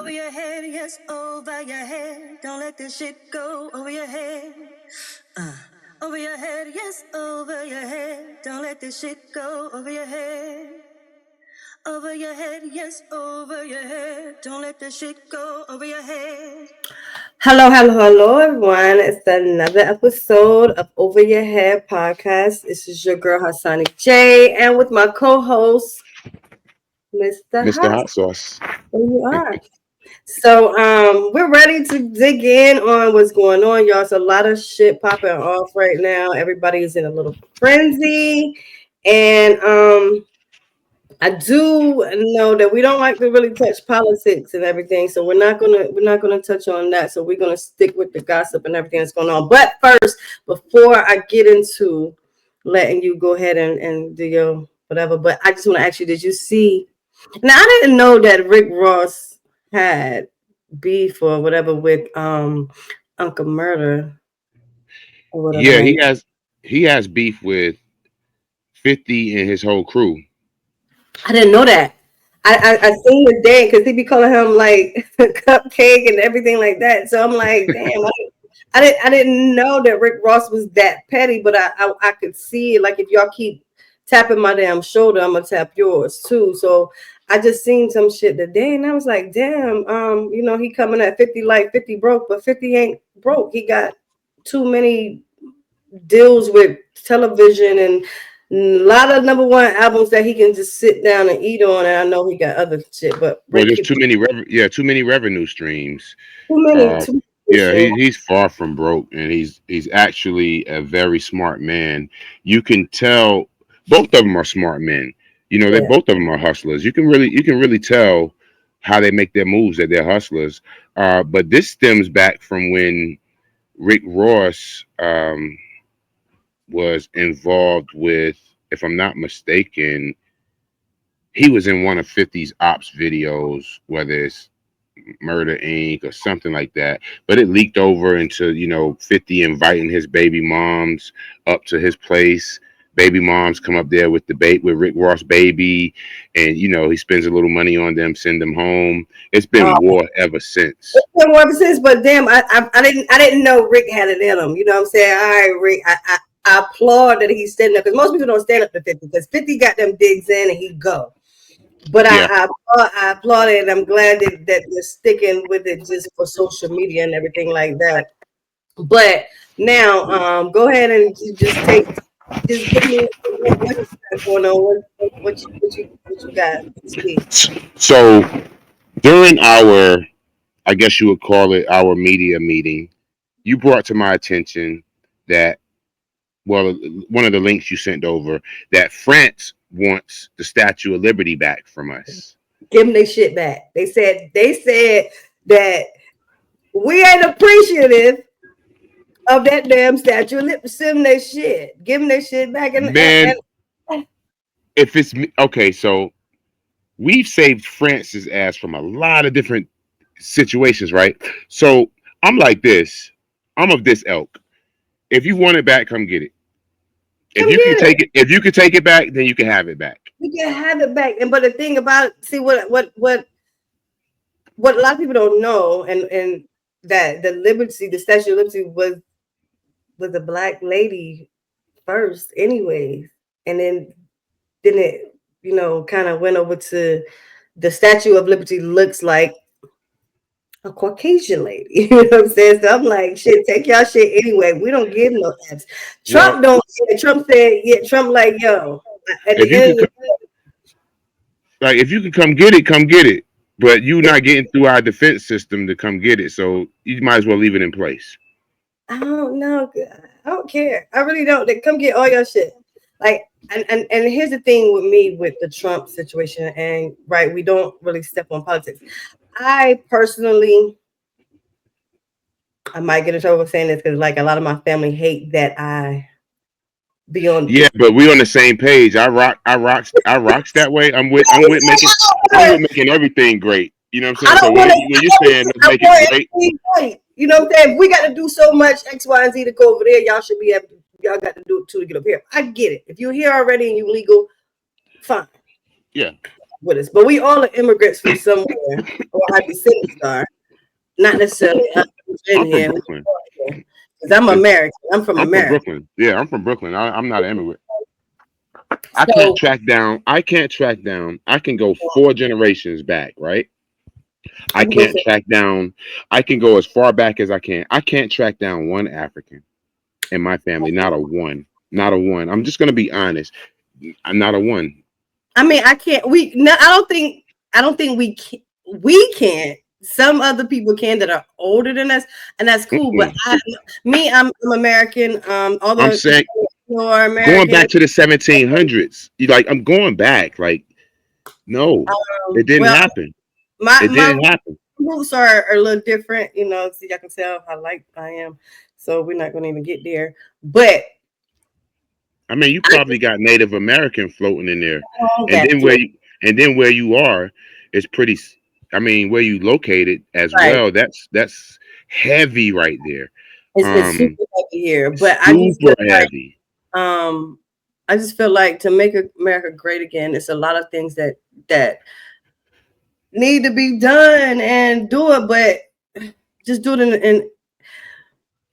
Over your head, yes, over your head. Don't let this shit go over your head. Over your head, yes, over your head. Don't let this shit go over your head. Over your head, yes, over your head. Don't let this shit go over your head. Hello, everyone. It's another episode of Over Your Head podcast. This is your girl, Hasani J, and with my co-host, Mr. Hot Sauce. There you are. So we're ready to dig in on what's going on, y'all. It's a lot of shit popping off right now. Everybody's in a little frenzy. And I do know that we don't like to really touch politics and everything. So we're not gonna touch on that. So we're gonna stick with the gossip and everything that's going on. But first, before I get into letting you go ahead and do your whatever, but I just want to ask you, did you see? Now I didn't know that Rick Ross had beef or whatever with Uncle Murder or whatever. Yeah, he has beef with 50 and his whole crew. I didn't know that. I seen the day because he be calling him like cupcake and everything like that. So I'm like, damn, I didn't know that Rick Ross was that petty, but I could see it. Like if y'all keep tapping my damn shoulder, I'm gonna tap yours too. So I just seen some shit today and I was like, damn, he coming at 50 like 50 broke, but 50 ain't broke. He got too many deals with television and a lot of number one albums that he can just sit down and eat on. And I know he got other shit, but Well, Rick, there's too many revenue streams. too many. Uh, yeah, he's far from broke, and he's actually a very smart man. You can tell both of them are smart men. They both of them are hustlers. You can really tell how they make their moves, that they're hustlers. But this stems back from when Rick Ross was involved with, if I'm not mistaken, he was in one of 50's ops videos, whether it's Murder Inc. or something like that. But it leaked over into, 50 inviting his baby moms up to his place. Baby moms come up there with Rick Ross baby, and he spends a little money on them, send them home. It's been war ever since. It's been war ever since, but damn, I didn't know Rick had it in him. You know what I'm saying? All right, Rick, I applaud that he's standing up because most people don't stand up to 50 because 50 got them digs in and he go. But yeah. I applaud it and I'm glad that you're sticking with it just for social media and everything like that. But now, go ahead and just give me what's going on. What you got? So during our, I guess you would call it our media meeting, you brought to my attention that, well, one of the links you sent over, that France wants the Statue of Liberty back from us. Give them their shit back. They said that we ain't appreciative of that damn Statue of Liberty. Send them their shit. Give them their shit back. If it's okay, so we've saved France's ass from a lot of different situations, right? So I'm like this. I'm of this ilk. If you want it back, come get it. If you can take it back, then you can have it back. You can have it back. But the thing about it, see what a lot of people don't know, and that the Statue of Liberty was a black lady first, anyways, and then it kind of went over to the Statue of Liberty looks like a Caucasian lady. You know what I'm saying? So I'm like, shit, take y'all shit anyway. We don't give no F's. Trump don't care. Trump said, yeah, Trump like, yo, at the end of if you can come get it, come get it. But you're not getting through our defense system to come get it. So you might as well leave it in place. I don't know. I don't care. I really don't. They come get all your shit. Like, and here's the thing with me with the Trump situation, and right, we don't really step on politics. I personally, I might get in trouble saying this because like a lot of my family hate that I be on. Yeah, but we on the same page. I rocks that way. I'm with making everything great. You know what I'm saying? So when you're saying let's make it great, you know what I'm saying? We got to do so much X, Y, and Z to go over there. Y'all should be able to. Y'all got to do it too to get up here. I get it. If you're here already and you legal, fine. Yeah. with us. But we all are immigrants from somewhere, or our descendants are. Not necessarily us who's in I'm from here. Brooklyn. Because I'm It's, American. I'm from I'm from America. Brooklyn. Yeah, I'm from Brooklyn. I'm not an immigrant. I can't So track down. I can't track down. I can go 4 generations back, right? I I can go can't for track down. I can go as far back as I can. I can't track down one African in my family. Not a one. Not a one. I'm just gonna be honest. I'm not a one. I mean, I can't. We no, I don't think. I don't think we can. We can't. Some other people can that are older than us, and that's cool. But Mm-mm. I'm American. I'm Although saying you are going American. back to the 1700s. You like I'm going back. Like no, it didn't Well, happen. It my didn't happen. roots are a little different. So y'all can tell how like I am. So we're not going to even get there. But I mean, you I probably got Native American floating in there, call and that then too. where you are is pretty. I mean, where you located as Right. well. That's heavy right there. It's super Um, heavy here, but super heavy. um I just feel like to make America great again, it's a lot of things that need to be done and do it, but just do it in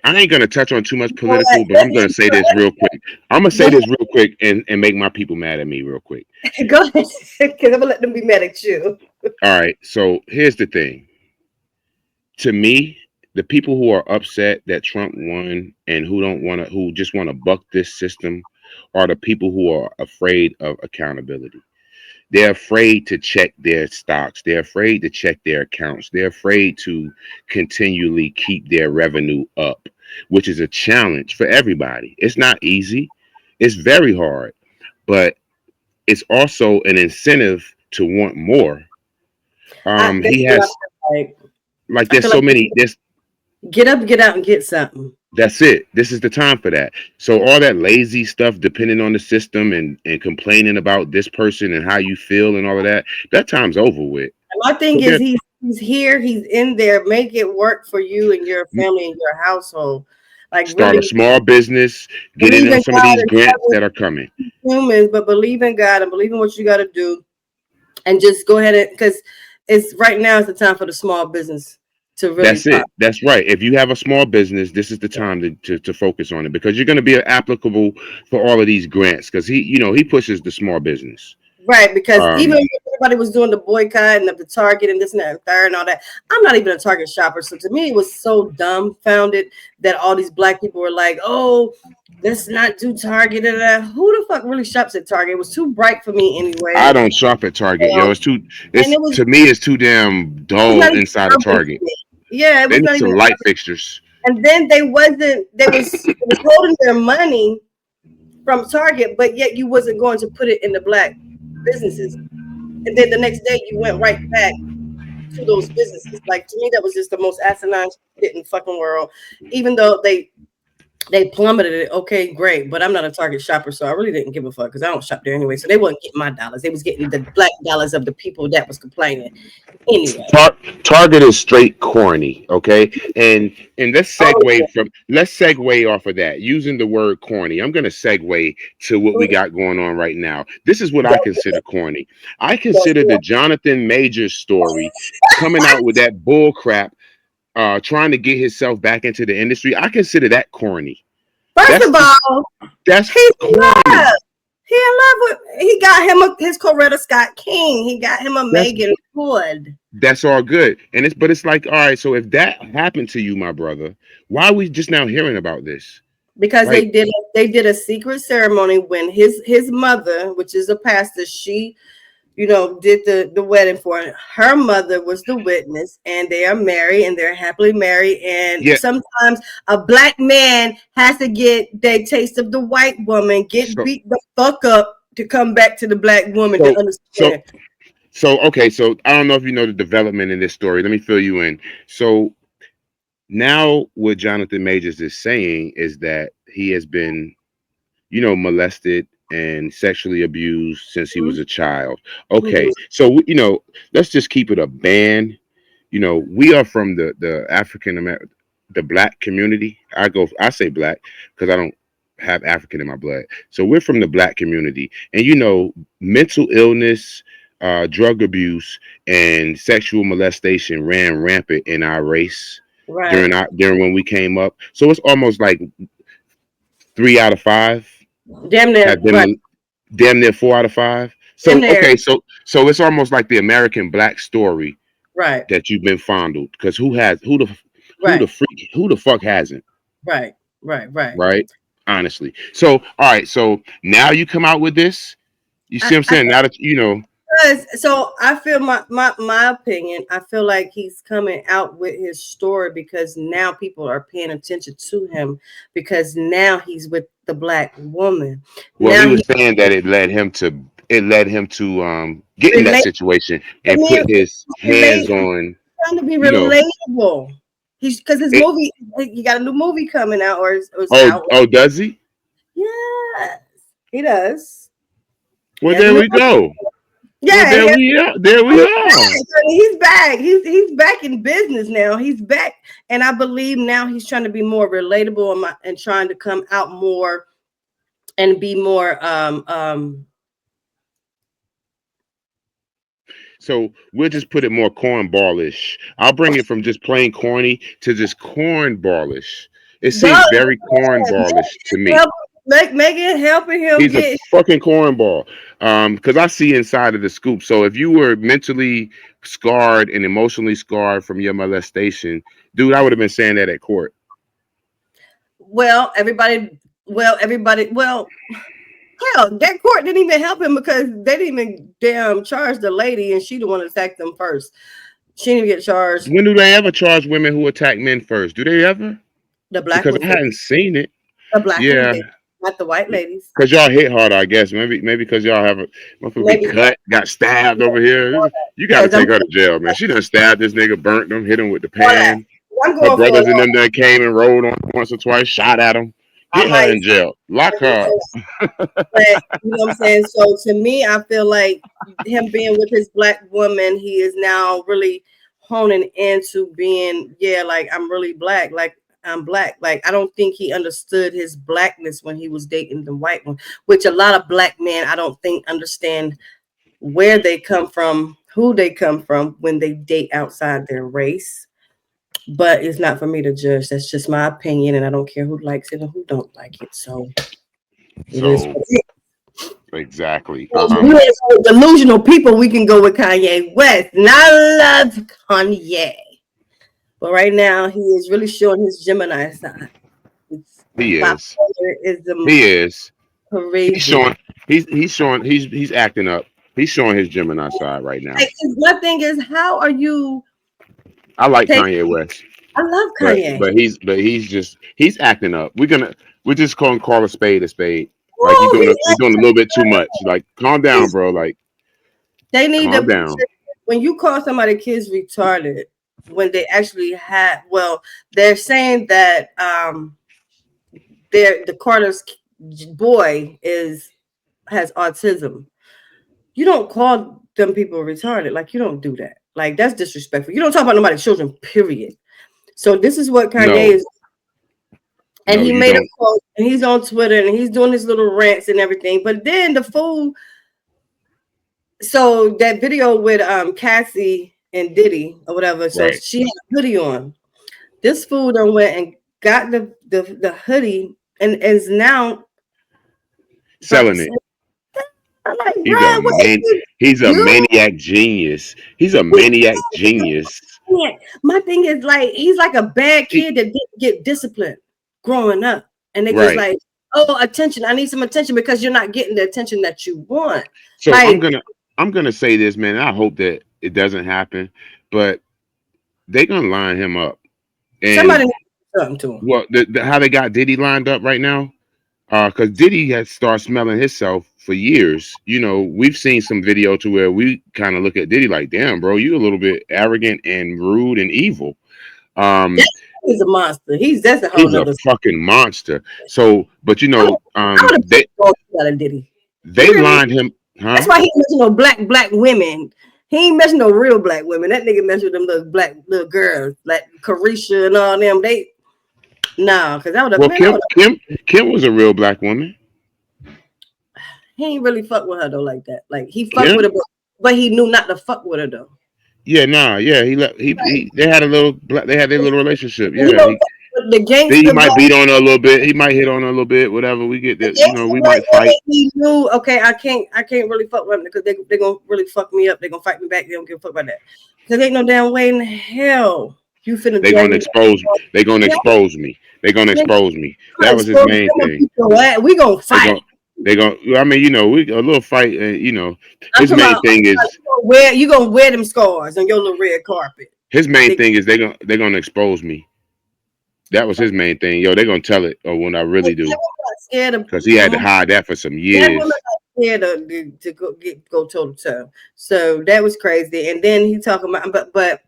I ain't gonna touch on too much what? political, but I'm gonna say this real quick. I'm gonna Go say this real quick and make my people mad at me real quick. ahead, go ahead, because I'm gonna let them be mad at you. All right. So here's the thing. To me, the people who are upset that Trump won and who just want to buck this system are the people who are afraid of accountability. They're afraid to check their stocks. They're afraid to check their accounts. They're afraid to continually keep their revenue up, which is a challenge for everybody. It's not easy. It's very hard, but it's also an incentive to want more. That's He what I has feel like. like I there's feel so like many. There's get up, get out, and get something. That's it. This is the time for that. So all that lazy stuff, depending on the system and complaining about this person and how you feel and all of that, that time's over with. And my thing So is there, he's here, he's in there. Make it work for you and your family and your household. Like start a really small business, get in believe on in some of God these and grants that are coming. humans, but believe in God and believe in what you got to do, and just go ahead and because it's right now is the time for the small business to really That's it. pop. That's right. If you have a small business, this is the time to focus on it because you're going to be applicable for all of these grants because he pushes the small business. Right, because even Um, when everybody was doing the boycott and the Target and this and that and third and all that, I'm not even a Target shopper. So to me, it was so dumbfounded that all these black people were like, "Oh, let's not do Target." And who the fuck really shops at Target? It was too bright for me I anyway. don't shop at Target, yo. Um, It's too. and It's it was to me, it's too damn it was not dull even inside of urban to Target. me. Yeah, it They was need not some even. light fixtures. And then they was holding their money from Target, but yet you wasn't going to put it in the black businesses. And then the next day you went right back to those businesses. Like to me, that was just the most asinine shit in the fucking world. Even though they plummeted it, okay, great. But I'm not a Target shopper, so I really didn't give a fuck because I don't shop there anyway. So they wasn't getting my dollars. They was getting the black dollars of the people that was complaining anyway. Target is straight corny, okay? And Oh, let's segue off of that using the word corny. I'm gonna segue to what we yeah. got going on right now. This is what I Go, consider corny. I go, consider the Jonathan Majors story coming out with that bull crap, trying to get himself back into the industry. I consider that corny. First That's of all, that's he's in corny. love. He in love with. He got him his Coretta Scott King. He got him a That's Megan Hood. That's all good. But it's like, all right, so if that happened to you, my brother, why are we just now hearing about this? Because Like, they did a secret ceremony when his mother, which is a pastor, she did the wedding for her. Her mother was the witness, and they are married and they're happily married. And yeah, sometimes a black man has to get their taste of the white woman, get so beat the fuck up to come back to the black woman to so so understand. okay, so I don't know if you know the development in this story. Let me fill you in. So now what Jonathan Majors is saying is that he has been, molested and sexually abused since he was a child. Mhm. Okay, so let's just keep it a band. We are from the African American, the black community. I say black because I don't have African in my blood. So we're from the black community, and mental illness, drug abuse and sexual molestation ran rampant in our race Right. during when we came up. So it's almost like 3 out of 5 Damn near. have Right. been damn near 4 out of 5. Damn So near. okay, so it's almost like the American black story Right. that you've been fondled because Right. who the fuck hasn't, Right. Right. Right. right? Honestly. So all right, so now you come out with this. You see what I'm I saying? Now that you know. so I feel my opinion. I feel like he's coming out with his story because now people are paying attention to him because now he's with the black woman. Well, he Now was he saying that it led him to get in that relate. situation I and mean, put his relate. hands on, Trying to be you know, relatable. He's because his it. movie. He got a new movie coming out or it's Oh, out. oh, does he? Yes, he does. He Well, has a there new. we go. Well, Yeah, there we he's are. back. He's back. He's back in business now. He's back, and I believe now he's trying to be more relatable and trying to come out more and be more. So we'll just put it more cornballish. I'll bring it from just plain corny to just cornballish. It seems Doug, very cornballish to me. help, Megan helping him He's a get. fucking cornball. Because I see inside of the scoop. So if you were mentally scarred and emotionally scarred from your molestation, dude, I would have been saying that at court. Well, everybody. Well, everybody. Well, hell, that court didn't even help him because they didn't even damn charge the lady, and she the one that attacked them first. She didn't get charged. When do they ever charge women who attack men first? Do they ever? The black Because ones I did. hadn't seen it. The black ones Yeah. did, not the white ladies. Because y'all hit harder, I guess. Maybe because y'all have a motherfucker get Maybe cut, got stabbed over here. You got to because I'm take her to jail, man. She done stabbed this nigga, burnt him, hit him with the for that. pan. I'm Her going for brothers it. and them that came and rode on once or twice, shot at him. I Get her might, in jail. Lock her up. but you know what I'm saying. So to me, I feel like him being with his black woman, he is now really honing into being, yeah, like I'm really black, like I'm black. Like I don't think he understood his blackness when he was dating the white one, which a lot of black men I don't think understand where they come from, who they come from when they date outside their race. But it's not for me to judge. That's just my opinion, and I don't care who likes it or who don't like it. So it is So what it exactly. is. If we want to go with delusional people, we can go with Kanye West. And I love Kanye. But right now, he is really showing his Gemini side. It's He is. bipolarism He is. He's crazy. showing. He's showing. He's acting up. He's showing his Gemini side right now. Like, my thing is, how are you I like taking? Kanye West. I love But Kanye. he's acting up. We're just gonna call a spade a spade. Like Oh, he's you're doing a little bit too much. Like calm down, he's bro. Like they need calm to down. when you call somebody kids retarded when they actually had well they're saying that the Carter's boy has autism. You don't call them people retarded. Like you don't do that. Like that's disrespectful. You don't talk about nobody's children, period. So this is what Kanye No, is, and no, he you made a don't. quote and he's on Twitter and he's doing his little rants and everything. But then the fool, so that video with Cassie and Diddy or whatever, so Right. she had a hoodie on. This fool done went and got the hoodie and is now about to Selling say, it. I'm like, He's a Ryan, what man. is He's a you? maniac genius. He's a He maniac genius. can't. My thing is like he's like a bad He, kid that didn't get disciplined growing up, and they just right. like, oh, attention. I need some attention because you're not getting the attention that you want. So Like I'm gonna say this, man. I hope that it doesn't happen, but they're gonna line him up. And somebody needs to do something to him. well, how they got Diddy lined up right now. Because Diddy has started smelling himself for years. You know, we've seen some video to where we kind of look at Diddy like, damn, bro, you a little bit arrogant and rude and evil. Um, He's a monster. That's a whole he's a nother. fucking monster. So, but you I know, would have out of Diddy. You they hear me? lined him, That's huh? why he ain't messing no black women. He ain't messing no real black women. That nigga mess with them little black little girls like Carisha and all them. They no, because I would have Well, man. Kim was a real black woman. He ain't really fuck with her though like that. Like he fuck with Kim, her. but he knew not to fuck with her though. Yeah, nah, yeah. He they had a little they had their little relationship. He Yeah, don't fuck with the he gangster might black. beat on her a little bit. He might hit on her a little bit. Whatever. We get The that. You know, gangster we black might woman, fight. he knew. Okay, I can't really fuck with them because they gonna really fuck me up. They gonna fight me back. They don't give a fuck about that. Cause ain't no damn way in hell you finna They drag gonna me expose. back. They gonna Yeah, expose me. They gonna nigga, expose me. gonna That was his expose me. main I'm gonna thing. beat your ass. We gonna They fight. gonna. They gonna. I mean, you know, we a little fight. You know, I'm his talking main about thing is you gonna wear them scars on your little red carpet. his main They, thing is they gonna expose me. That was his main thing. Yo, they gonna tell it. Or when I that really do, woman not scared of because he had to hide that for some that woman years. not scared to go toe to toe. So that was crazy. And then he talking about but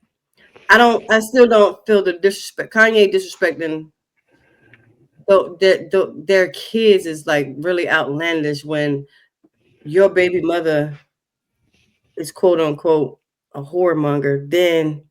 I still don't feel the disrespect. Kanye disrespecting their kids is like really outlandish when your baby mother is quote unquote a whoremonger, then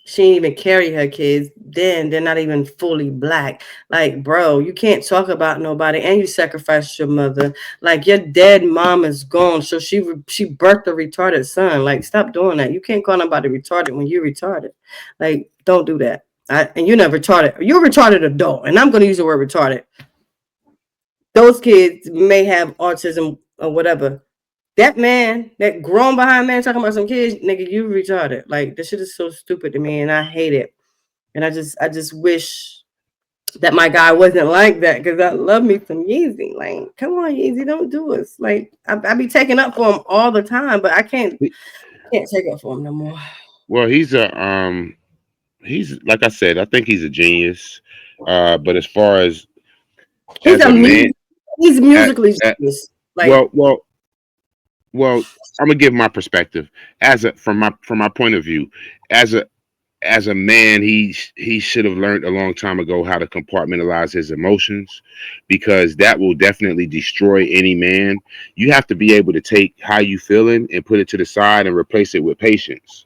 she didn't even carry her kids. Then they're not even fully black. Like, bro, you can't talk about nobody, and you sacrificed your mother. Like, your dead mom is gone, so she birthed a retarded son. Like, stop doing that. You can't call nobody retarded when you're retarded. Like, don't do that. And you're not retarded. You're a retarded adult, and I'm going to use the word retarded. Those kids may have autism or whatever, that man, that grown behind man talking about some kids, nigga, you retarded. Like this shit is so stupid to me, and I hate it. And I just wish that my guy wasn't like that because I love me some Yeezy. Like, come on, Yeezy, don't do us. Like, I be taking up for him all the time, but I can't take up for him no more. Well, he's like I said, I think he's a genius. But as far He's as a a man, music, he's at, musically at genius. Like, well, well, I'm gonna give my perspective as a from my point of view as a man. He should have learned a long time ago how to compartmentalize his emotions, because that will definitely destroy any man. You have to be able to take how you feeling and put it to the side and replace it with patience.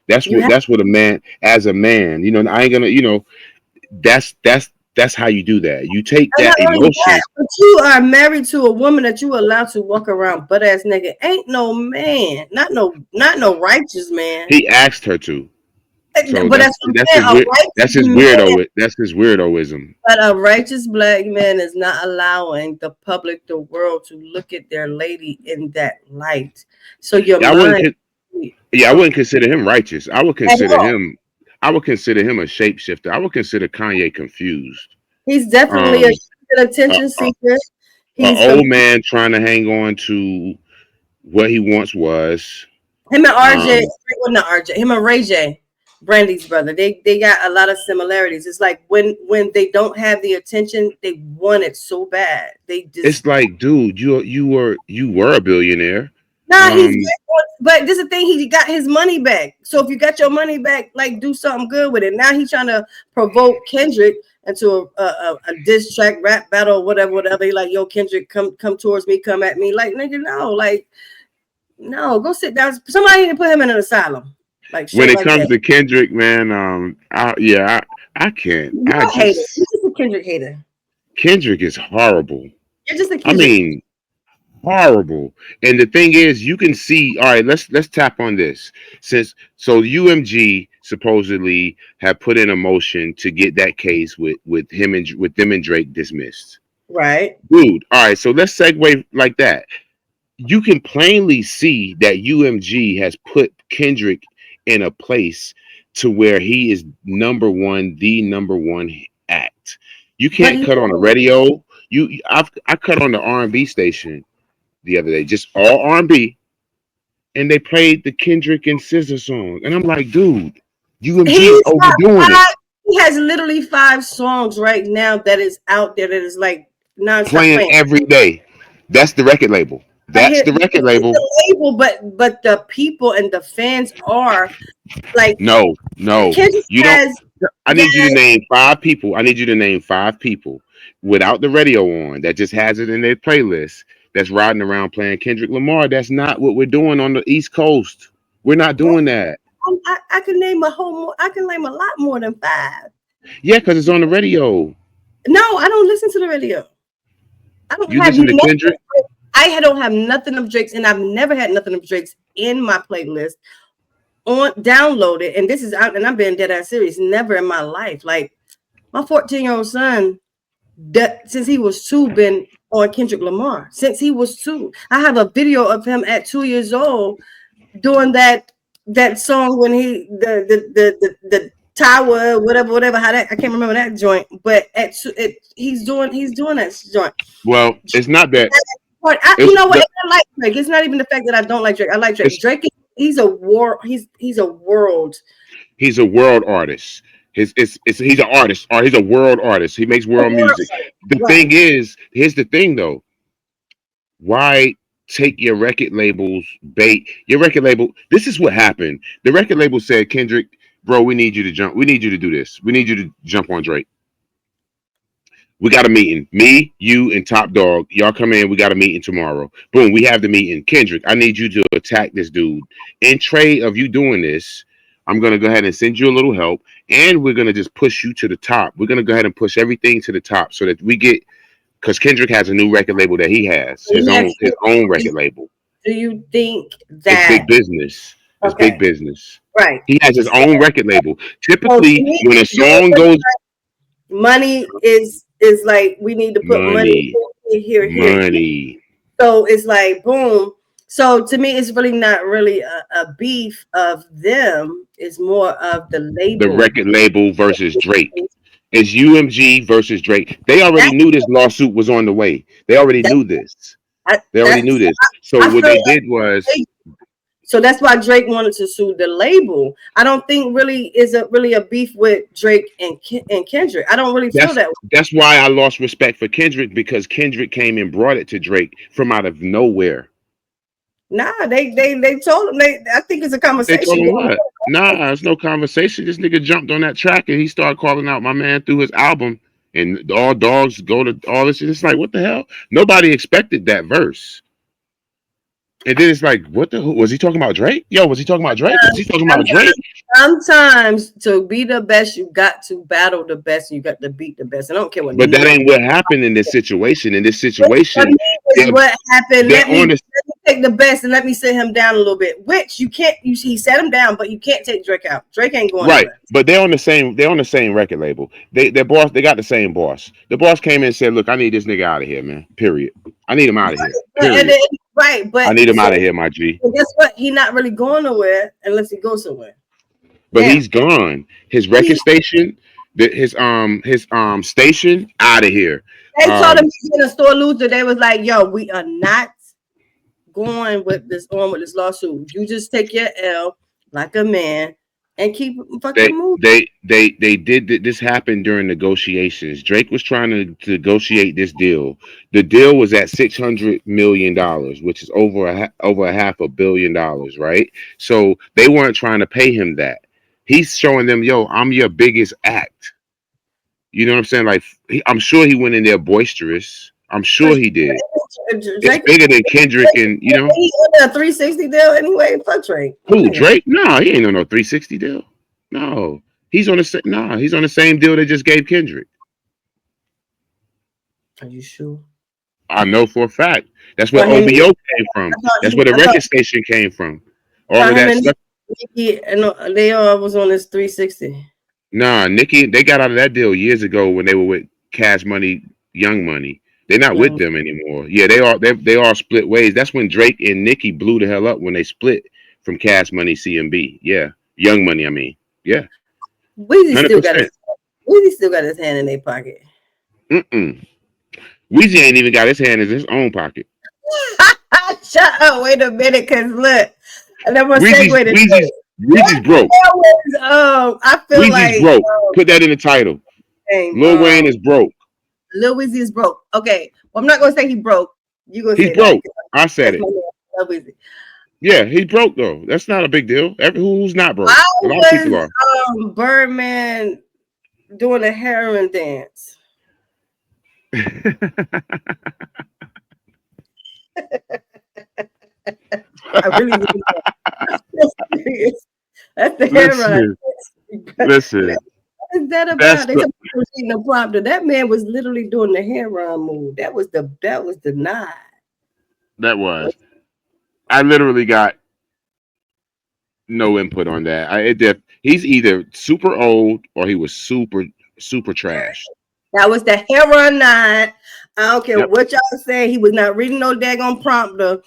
you have, That's what a man, as a man, you know, I ain't gonna, you know, that's how you do that. You take and that not only that, emotion. but you are married to a woman that you allowed to walk around butt ass nigga. Ain't no man, not no righteous man. He asked her to. So But that's what I'm saying. A righteous man, That's his weirdoism. but a righteous black man is not allowing the public, the world, to look at their lady in that light. So your Yeah, mind, I oh, wouldn't consider him righteous. at all. I would consider him a shapeshifter. I would consider Kanye confused. He's definitely Um, an a, attention seeker. He's old man trying to hang on to what he once was. him and RJ. Um, Well, not RJ. Him and Ray J, Brandy's brother. They got a lot of similarities. It's like when they don't have the attention, they want it so bad. They just it's like, dude, you were a billionaire. nah. He's Um, but this is the thing. He got his money back. So if you got your money back, like do something good with it. Now he's trying to provoke Kendrick into a diss track, rap battle, whatever. He like, yo, Kendrick, come towards me, come at me. Like nigga, no, like no, go sit down. Somebody need to put him in an asylum. Like when straight it like comes that. to Kendrick, man, I can't. You're a hater. You're just a Kendrick hater. Kendrick is horrible. You're just a I Kendrick hater. mean, horrible. And the thing is, you can see. All right, let's tap on this. Since so UMG supposedly have put in a motion to get that case with them and Drake dismissed. Right. Dude, all right. So let's segue like that. You can plainly see that UMG has put Kendrick in a place to where he is the number one act. You But can't cut on the radio. I cut on the R&B station the other day, just all R&B, and they played the Kendrick and SZA song, and I'm like, dude, UMG is he's got overdoing it, five. He has literally 5 songs right now that is out there that is like nonstop playing playing. every day. That's the record label. But That's here, the record it's label. the label, but the people and the fans are like No, no, Kendrick you don't. has I got need you to name 5 people. I need you to name 5 people without the radio on that just has it in their playlist that's riding around playing Kendrick Lamar. That's not what we're doing on the East Coast. We're not bro. doing that. I can name a whole more. I can name a lot more than 5. Yeah, because it's on the radio. No, I don't listen to the radio. I don't You have listen to nothing. Kendrick? Don't have nothing of Drake's, and I've never had nothing of Drake's in my playlist on downloaded, and this is out, and I've been dead ass serious. Never in my life, like my 14-year-old son, that since he was 2, been on Kendrick Lamar since he was 2. I have a video of him at 2 years old doing that song when he the tower, whatever, how that, I can't remember that joint, but he's doing that joint. Well, it's not that. But you know what? I like Drake. It's not even the fact that I don't like Drake. I like Drake. Drake, he's a world. He's a world artist. He's an artist, or he's a world artist. He makes world music. The thing is, here's the thing though. Why take your record label's bait? Your record label. This is what happened. The record label said, Kendrick, bro, we need you to jump. We need you to do this. We need you to jump on Drake. We got a meeting. Me, you, and Top Dog. Y'all come in. We got a meeting tomorrow. Boom. We have the meeting. Kendrick, I need you to attack this dude. In trade of you doing this, I'm going to go ahead and send you a little help. And we're going to just push you to the top. We're going to go ahead and push everything to the top so that we get, because Kendrick has a new record label that he has. His own record label. Do you think that it's big business? It's big business. Right. He has his own record label. Typically, when a song goes, money is like, we need to put money here. Money. So it's like, boom. So to me, it's really not really a beef of them. It's more of the label. The record label versus Drake. It's UMG versus Drake. They already knew this lawsuit was on the way. They already knew this. They already knew this. So what they did was. So that's why Drake wanted to sue the label. I don't think really is a beef with Drake and Kendrick. I don't really feel that way. That's why I lost respect for Kendrick, because Kendrick came and brought it to Drake from out of nowhere. Nah, they told him. I think it's a conversation. They told him what? Nah, it's no conversation. This nigga jumped on that track and he started calling out my man through his album, and all dogs go to all this. It's like, what the hell? Nobody expected that verse. And then it's like, what the? Was he talking about Drake? Yo, was he talking about Drake? Was he talking about Drake? Sometimes to be the best, you got to battle the best, and you got to beat the best. I don't care what. But that ain't what happened in this situation. In this situation, what happened? Let me take the best and let me sit him down a little bit. Which you can't. He set him down, but you can't take Drake out. Drake ain't going right. But they're on the same. They're on the same record label. Their boss. They got the same boss. The boss came in and said, "Look, I need this nigga out of here, man. Period. I need him out of here. Period. Right, but I need him out of here, my G. And guess what? He's not really going nowhere unless he goes somewhere. But he's gone. His record station, his station, out of here. They told him he's in a store loser. They was like, "Yo, we are not going with this lawsuit. You just take your L like a man and keep fucking moving." They did this happened during negotiations. Drake was trying to negotiate this deal. The deal was at $600 million, which is over a $500 million, right? So they weren't trying to pay him that. He's showing them, yo, I'm your biggest act. You know what I'm saying? Like, I'm sure he went in there boisterous. I'm sure he did. It's bigger than Kendrick, and you know. He's on a 360 deal anyway. Fuck Drake. Who, Drake? No, he ain't on no 360 deal. No, he's on the same deal they just gave Kendrick. Are you sure? I know for a fact. That's where OVO came from. That's where the record station came from. All of that stuff. They all was on this 360. Nah, Nicki, they got out of that deal years ago when they were with Cash Money, Young Money. They're not with them anymore. Yeah, they all split ways. That's when Drake and Nicki blew the hell up when they split from Cash Money, CMB. Yeah, Young Money. I mean, yeah. Weezy still got his hand in their pocket. Weezy ain't even got his hand in his own pocket. Shut up! Wait a minute, cause look. And then Weezy's broke. I feel Weezy's like broke. Put that in the title. Lil Wayne is broke. Lil Weezy is broke. Okay, well, I'm not gonna say he broke. You gonna say he's broke? I said it. Yeah, he's broke though. That's not a big deal. Who's not broke? A lot of people are. Birdman doing a heroin dance. I really need that. That's the heroin. Listen. What is that about? They reading the prompter. That man was literally doing the heroin move. That was the nod. That was. I literally got no input on that. He's either super old or he was super trash. That was the Heron 9. I don't care Yep. what y'all say. He was not reading no daggone prompter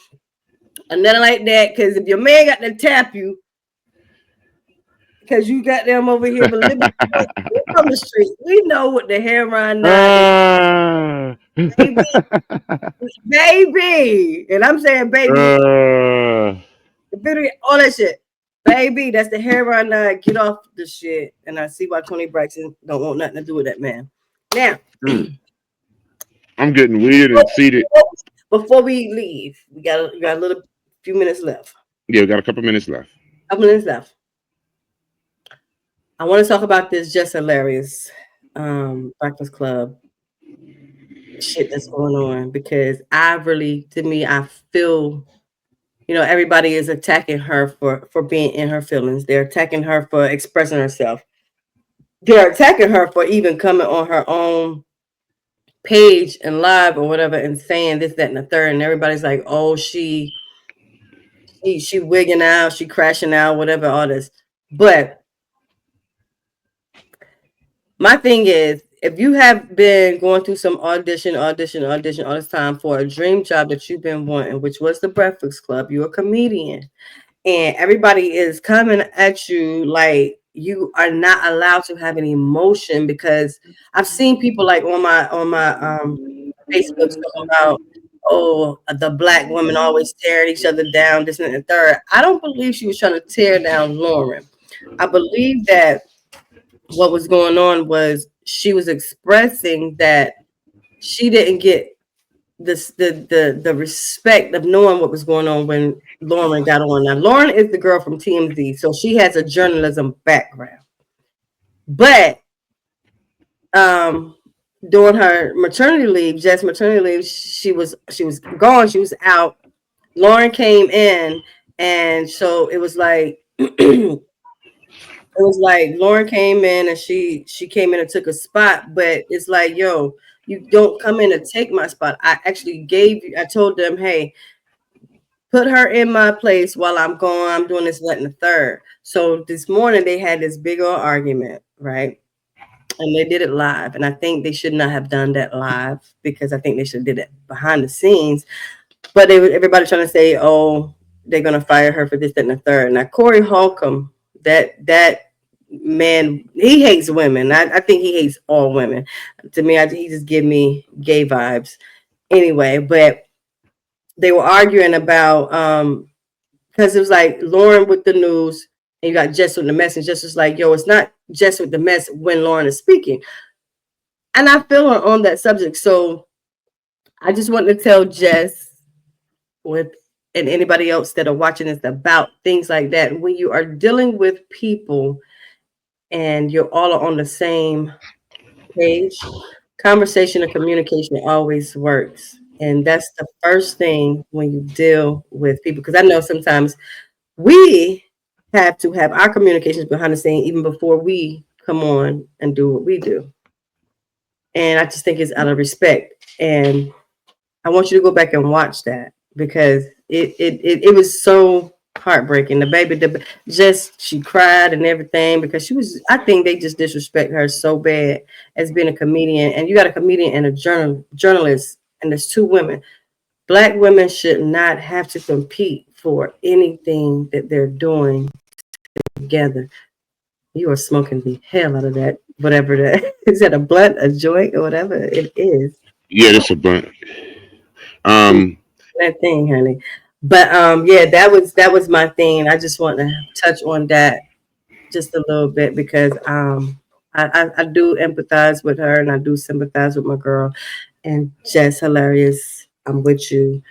or nothing like that. Because if your man got to tap you, because you got them over here, but we from the street. We know what the Heron 9 is, Ah. baby. Baby. And I'm saying, baby, Uh, all that shit. Baby, that's the Heron 9. Get off the shit. And I see why Tony Braxton don't want nothing to do with that man. Now, I'm getting weird and seated. before we leave, we got a little few minutes left. Yeah, we got a couple minutes left. Couple minutes left. I want to talk about this just hilarious Breakfast Club shit that's going on because to me, I feel, everybody is attacking her for being in her feelings. They're attacking her for expressing herself. They're attacking her for even coming on her own page and live or whatever and saying this, that, and the third. And everybody's like, oh, she wigging out, she crashing out, whatever, all this. But my thing is, if you have been going through some audition all this time for a dream job that you've been wanting, which was the Breakfast Club, you're a comedian, and everybody is coming at you like you are not allowed to have any emotion, because I've seen people like on my Facebook talking about, oh, the black women always tearing each other down, this and the third. I don't believe she was trying to tear down Lauren. I believe that what was going on was she was expressing that she didn't get the respect of knowing what was going on when Lauren got on. Now, Lauren is the girl from TMZ, so she has a journalism background. But during her maternity leave, Jess maternity leave, she was gone, she was out. Lauren came in, and so it was like Lauren came in and she came in and took a spot, but it's like, yo, you don't come in and take my spot. I told them, hey, put her in my place while I'm gone. I'm doing this, that, and the third. So this morning they had this big old argument, right? And they did it live. And I think they should not have done that live, because I think they should have did it behind the scenes. But everybody trying to say, oh, they're gonna fire her for this, that, and the third. Now Corey Holcomb, that man, he hates women. I think he hates all women. To me, he just give me gay vibes. Anyway, but they were arguing about because it was like Lauren with the news and you got Jess with the mess, and Jess was like, yo, it's not Jess with the mess when Lauren is speaking. And I feel her on that subject. So I just want to tell Jess and anybody else that are watching this about things like that. When you are dealing with people and you're all on the same page, conversation and communication always works. And that's the first thing when you deal with people. Because I know sometimes we have to have our communications behind the scene even before we come on and do what we do. And I just think it's out of respect. And I want you to go back and watch that, because it was so heartbreaking. The baby, just she cried and everything, because I think they just disrespect her so bad as being a comedian. And you got a comedian and a journalist, and there's two women. Black women should not have to compete for anything that they're doing together. You are smoking the hell out of that, whatever that is. That a blunt, a joint, or whatever it is. Yeah, that's a blunt. That thing, honey. But yeah, that was my thing. I just want to touch on that just a little bit, because I do empathize with her and I do sympathize with my girl. And Jess, hilarious. I'm with you.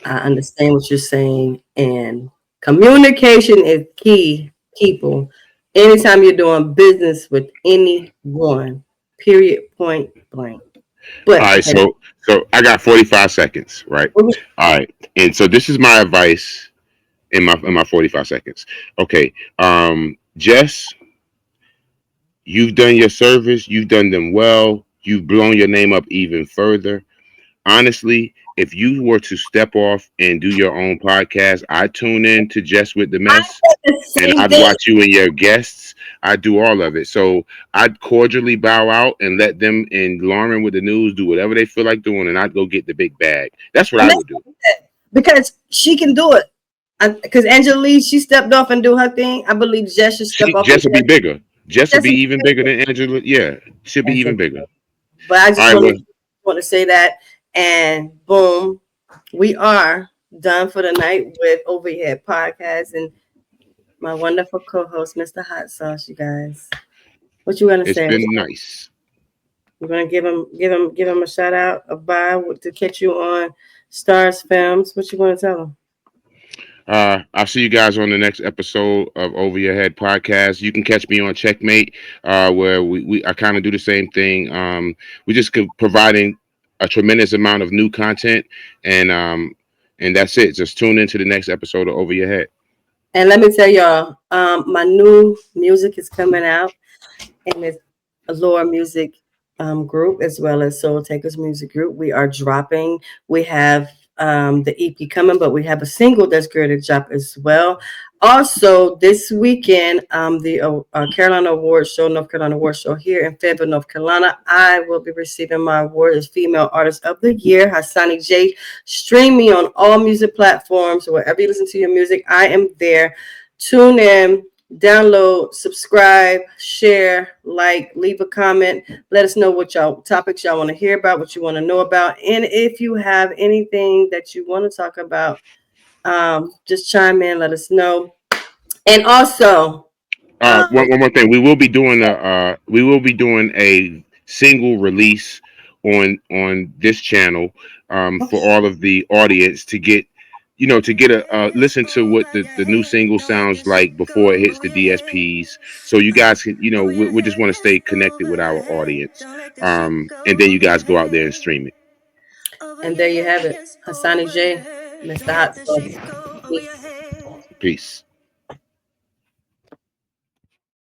I understand what you're saying. And communication is key, people. Anytime you're doing business with anyone, period, point blank. All But right, so I got 45 seconds, right? All right, and so this is my advice in my 45 seconds. Okay, Jess, you've done your service. You've done them well. You've blown your name up even further. honestly, if you were to step off and do your own podcast, I tune in to Jess with the I Mess, said the and same I'd thing. watch you and your guests. I'd do all of it. So I'd cordially bow out and let them and Lauren with the news do whatever they feel like doing, and I'd go get the big bag. That's what And I that's would do. because she can do it. Because Angela Lee, she stepped off and do her thing. I believe Jess should step off and Jess do will her be bigger. Jess will Jess be will be even bigger than Angela. Yeah, she'll be That's even it. bigger. But I All just right, well, want to say that, and boom, we are done for the night with Overhead Podcast and my wonderful co-host, Mr. Hot Sauce. You guys, what you gonna it's say? been nice. We're gonna give him a shout out, a bye to catch you on Stars Films. What you want to tell him? I'll see you guys on the next episode of Over Your Head podcast. You can catch me on Checkmate, where we I kind of do the same thing. We just providing a tremendous amount of new content, and and that's it. Just tune into the next episode of Over Your Head. And let me tell y'all, my new music is coming out, and it's Allure Music group as well as Soul Takers Music Group. We are dropping. We have the EP coming, but we have a single that's going to drop as well. Also, this weekend, the Carolina Awards Show, North Carolina Awards Show here in Fayetteville, North Carolina, I will be receiving my award as Female Artist of the Year. Hasani J. Stream me on all music platforms. Wherever you listen to your music, I am there. Tune in, download, subscribe, share, like, leave a comment. Let us know what y'all topics y'all want to hear about, what you want to know about, and if you have anything that you want to talk about, just chime in. Let us know. And also, One more thing, we will be doing a single release on this channel for all of the audience to get to get a listen to what the new single sounds like before it hits the DSPs, so you guys can we just want to stay connected with our audience, and then you guys go out there and stream it. and there you have it, Hasani J, Mr. Hot Sauce. Peace. Peace.